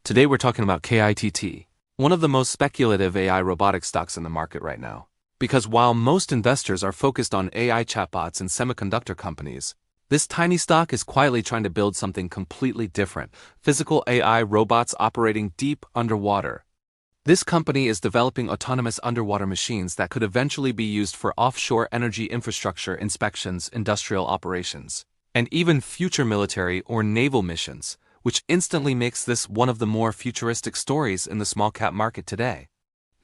Today we're talking about KITT, one of the most speculative AI robotic stocks in the market right now. Because while most investors are focused on AI chatbots and semiconductor companies, this tiny stock is quietly trying to build something completely different: physical AI robots operating deep underwater. This company is developing autonomous underwater machines that could eventually be used for offshore energy infrastructure inspections, industrial operations, and even future military or naval missions, which instantly makes this one of the more futuristic stories in the small-cap market today.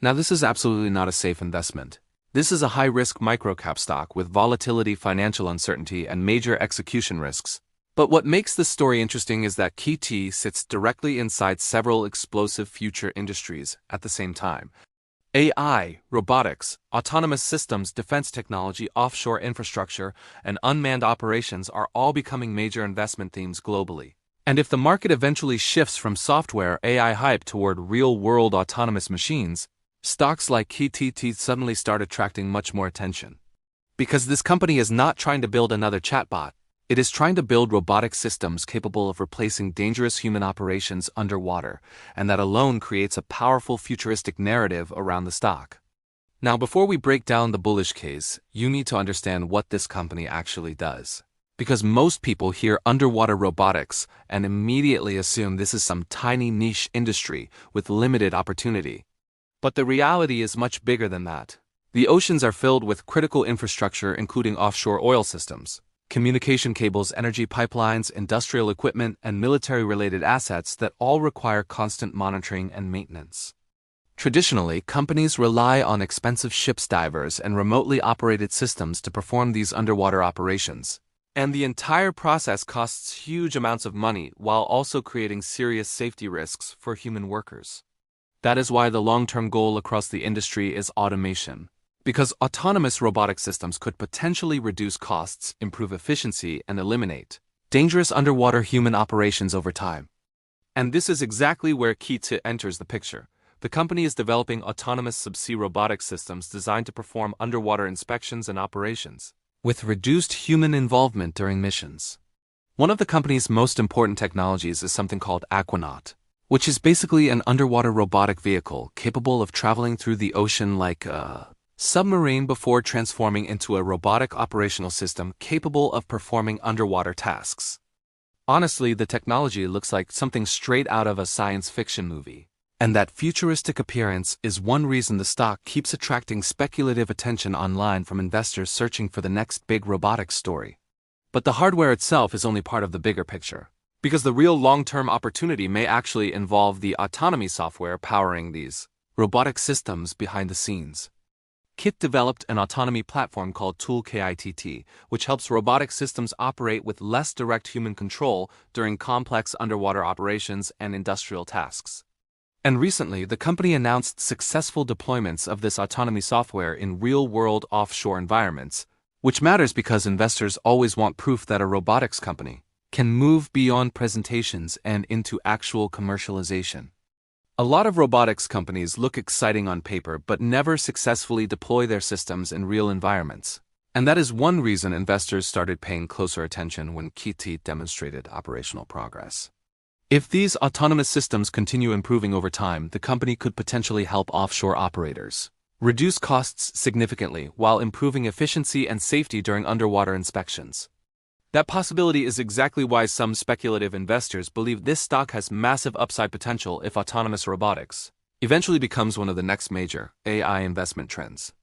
Now, this is absolutely not a safe investment. This is a high-risk micro-cap stock with volatility, financial uncertainty, and major execution risks. But what makes this story interesting is that KITT sits directly inside several explosive future industries at the same time. AI, robotics, autonomous systems, defense technology, offshore infrastructure, and unmanned operations are all becoming major investment themes globally. And if the market eventually shifts from software AI hype toward real-world autonomous machines, stocks like KITT suddenly start attracting much more attention. Because this company is not trying to build another chatbot, it is trying to build robotic systems capable of replacing dangerous human operations underwater, and that alone creates a powerful futuristic narrative around the stock. Now, before we break down the bullish case, you need to understand what this company actually does. Because most people hear underwater robotics and immediately assume this is some tiny niche industry with limited opportunity. But the reality is much bigger than that. The oceans are filled with critical infrastructure, including offshore oil systems, communication cables, energy pipelines, industrial equipment, and military-related assets that all require constant monitoring and maintenance. Traditionally, companies rely on expensive ship's divers and remotely operated systems to perform these underwater operations. And the entire process costs huge amounts of money while also creating serious safety risks for human workers. That is why the long-term goal across the industry is automation. Because autonomous robotic systems could potentially reduce costs, improve efficiency, and eliminate dangerous underwater human operations over time. And this is exactly where KITT enters the picture. The company is developing autonomous subsea robotic systems designed to perform underwater inspections and operations, with reduced human involvement during missions. One of the company's most important technologies is something called Aquanaut, which is basically an underwater robotic vehicle capable of traveling through the ocean like a submarine before transforming into a robotic operational system capable of performing underwater tasks. Honestly, the technology looks like something straight out of a science fiction movie. And that futuristic appearance is one reason the stock keeps attracting speculative attention online from investors searching for the next big robotics story. But the hardware itself is only part of the bigger picture, because the real long-term opportunity may actually involve the autonomy software powering these robotic systems behind the scenes. KITT developed an autonomy platform called Tool KITT, which helps robotic systems operate with less direct human control during complex underwater operations and industrial tasks. And recently, the company announced successful deployments of this autonomy software in real-world offshore environments, which matters because investors always want proof that a robotics company can move beyond presentations and into actual commercialization. A lot of robotics companies look exciting on paper but never successfully deploy their systems in real environments. And that is one reason investors started paying closer attention when KITT demonstrated operational progress. If these autonomous systems continue improving over time, the company could potentially help offshore operators reduce costs significantly while improving efficiency and safety during underwater inspections. That possibility is exactly why some speculative investors believe this stock has massive upside potential if autonomous robotics eventually becomes one of the next major AI investment trends.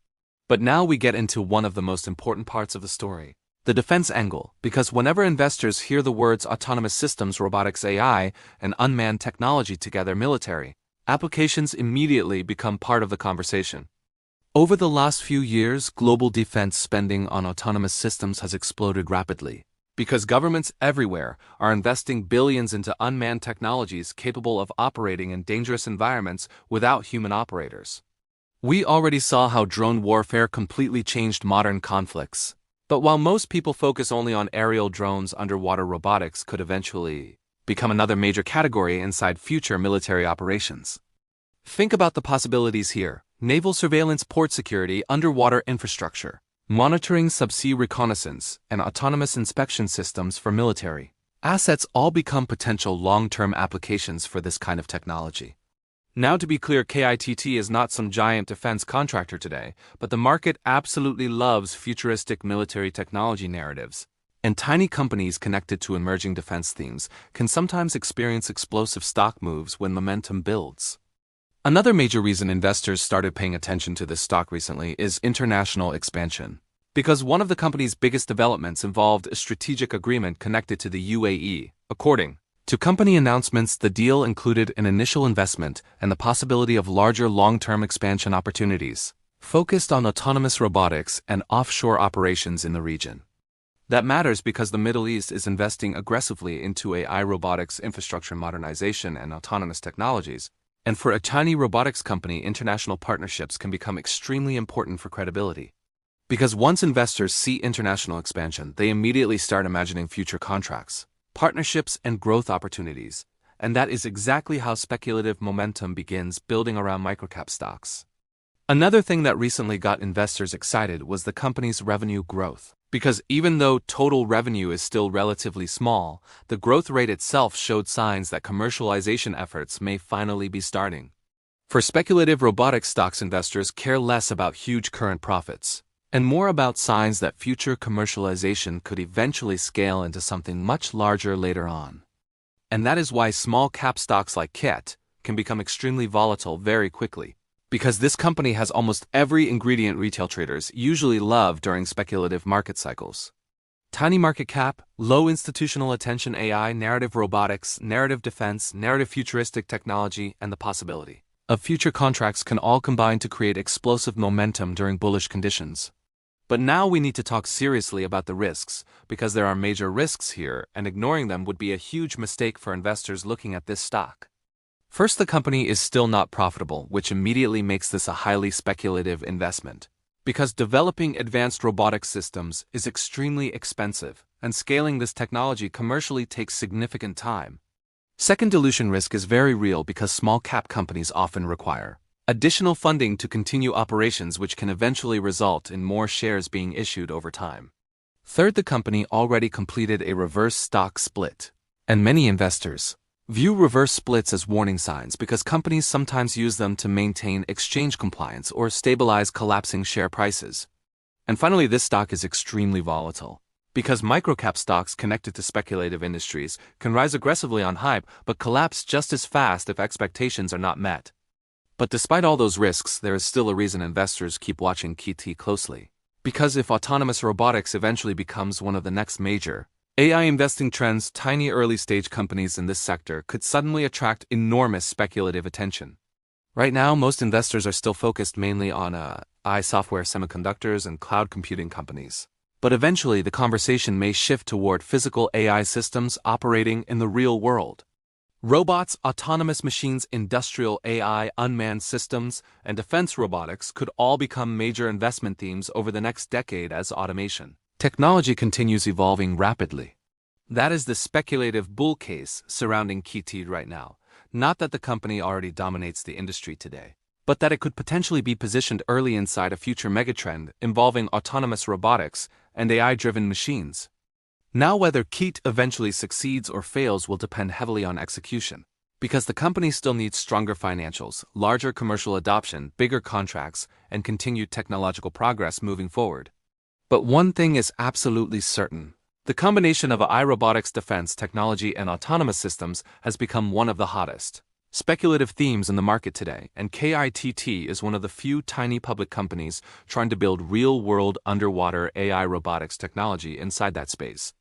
But now we get into one of the most important parts of the story: the defense angle, because whenever investors hear the words autonomous systems, robotics, AI, and unmanned technology together, military applications immediately become part of the conversation. Over the last few years, global defense spending on autonomous systems has exploded rapidly, because governments everywhere are investing billions into unmanned technologies capable of operating in dangerous environments without human operators. We already saw how drone warfare completely changed modern conflicts. But while most people focus only on aerial drones, underwater robotics could eventually become another major category inside future military operations. Think about the possibilities here: naval surveillance, port security, underwater infrastructure, monitoring, subsea reconnaissance, and autonomous inspection systems for military. assets all become potential long-term applications for this kind of technology. Now to be clear, KITT is not some giant defense contractor today, but the market absolutely loves futuristic military technology narratives. And tiny companies connected to emerging defense themes can sometimes experience explosive stock moves when momentum builds. Another major reason investors started paying attention to this stock recently is international expansion. Because one of the company's biggest developments involved a strategic agreement connected to the UAE. According to company announcements, the deal included an initial investment and the possibility of larger long-term expansion opportunities, focused on autonomous robotics and offshore operations in the region. That matters because the Middle East is investing aggressively into AI robotics infrastructure modernization and autonomous technologies, and for a tiny robotics company, international partnerships can become extremely important for credibility. Because once investors see international expansion, they immediately start imagining future contracts, partnerships, and growth opportunities, and that is exactly how speculative momentum begins building around microcap stocks. Another thing that recently got investors excited was the company's revenue growth. Because even though total revenue is still relatively small, the growth rate itself showed signs that commercialization efforts may finally be starting. For speculative robotics stocks, investors care less about huge current profits, and more about signs that future commercialization could eventually scale into something much larger later on. And that is why small cap stocks like KIT can become extremely volatile very quickly. Because this company has almost every ingredient retail traders usually love during speculative market cycles. Tiny market cap, low institutional attention AI, narrative robotics, narrative defense, narrative futuristic technology, and the possibility of future contracts can all combine to create explosive momentum during bullish conditions. But now we need to talk seriously about the risks, because there are major risks here, and ignoring them would be a huge mistake for investors looking at this stock. First, the company is still not profitable, which immediately makes this a highly speculative investment. Because developing advanced robotic systems is extremely expensive, and scaling this technology commercially takes significant time. Second, dilution risk is very real because small-cap companies often require additional funding to continue operations, which can eventually result in more shares being issued over time. Third, the company already completed a reverse stock split, and many investors view reverse splits as warning signs because companies sometimes use them to maintain exchange compliance or stabilize collapsing share prices. And finally, this stock is extremely volatile because microcap stocks connected to speculative industries can rise aggressively on hype but collapse just as fast if expectations are not met. But despite all those risks, there is still a reason investors keep watching KIT closely. Because if autonomous robotics eventually becomes one of the next major AI investing trends, tiny early-stage companies in this sector could suddenly attract enormous speculative attention. Right now, most investors are still focused mainly on AI software, semiconductors, and cloud computing companies. But eventually, the conversation may shift toward physical AI systems operating in the real world. Robots, autonomous machines, industrial AI, unmanned systems, and defense robotics could all become major investment themes over the next decade as automation technology continues evolving rapidly. That is the speculative bull case surrounding KIT right now. Not that the company already dominates the industry today, but that it could potentially be positioned early inside a future megatrend involving autonomous robotics and AI-driven machines. Now, whether KIT eventually succeeds or fails will depend heavily on execution, because the company still needs stronger financials, larger commercial adoption, bigger contracts, and continued technological progress moving forward. But one thing is absolutely certain. The combination of AI robotics, defense technology, and autonomous systems has become one of the hottest speculative themes in the market today, and KITT is one of the few tiny public companies trying to build real-world underwater AI robotics technology inside that space.